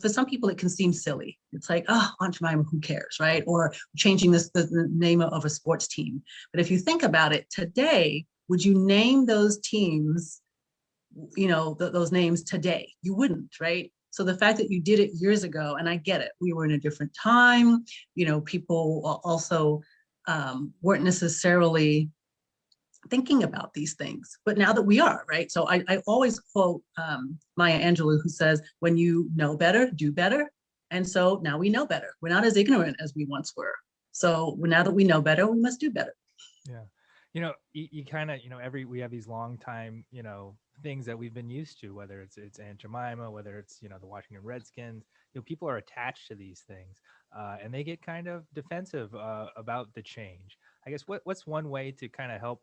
for some people it can seem silly. It's like, oh, Aunt Jemima, who cares, right? Or changing the name of a sports team. But if you think about it today, would you name those teams, those names today? You wouldn't, right? So the fact that you did it years ago, and I get it, we were in a different time, people also weren't necessarily thinking about these things, but now that we are, right? So I always quote Maya Angelou, who says, when you know better, do better. And so now we know better. We're not as ignorant as we once were. So now that we know better, we must do better. Yeah. You kind of, we have these long time, things that we've been used to, whether it's Aunt Jemima, whether it's, the Washington Redskins, people are attached to these things and they get kind of defensive about the change. I guess what's one way to kind of help,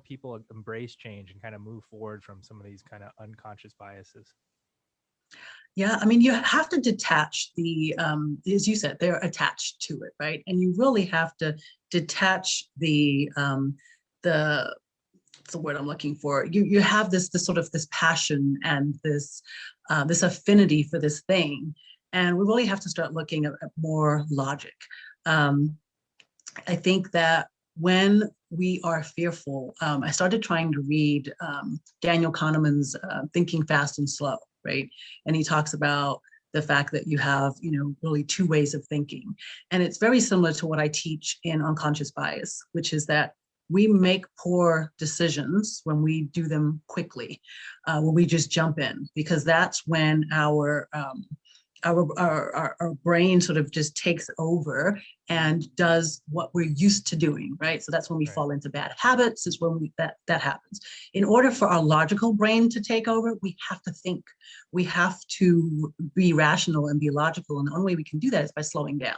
people embrace change and kind of move forward from some of these kind of unconscious biases? Yeah, I mean, you have to detach as you said, they're attached to it, right? And you really have to detach what's the word I'm looking for? You have this sort of this passion and this affinity for this thing, and we really have to start looking at more logic. I think that when we are fearful, I started trying to read Daniel Kahneman's Thinking Fast and Slow, right? And he talks about the fact that you have, really two ways of thinking. And it's very similar to what I teach in unconscious bias, which is that we make poor decisions when we do them quickly, when we just jump in, because that's when our brain sort of just takes over and does what we're used to doing, right? So that's when we Right. fall into bad habits, is when that happens. In order for our logical brain to take over, we have to think. We have to be rational and be logical. And the only way we can do that is by slowing down.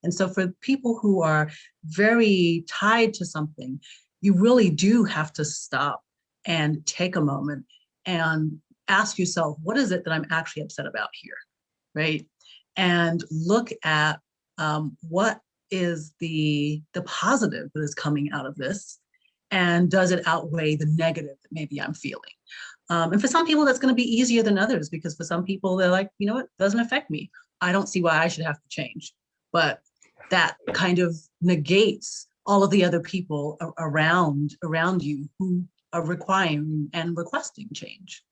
And so for people who are very tied to something, you really do have to stop and take a moment and ask yourself, what is it that I'm actually upset about here? Right? And look at what is the positive that is coming out of this, and does it outweigh the negative that maybe I'm feeling? And for some people, that's going to be easier than others, because for some people, they're like, it doesn't affect me. I don't see why I should have to change. But that kind of negates all of the other people around you who are requiring and requesting change.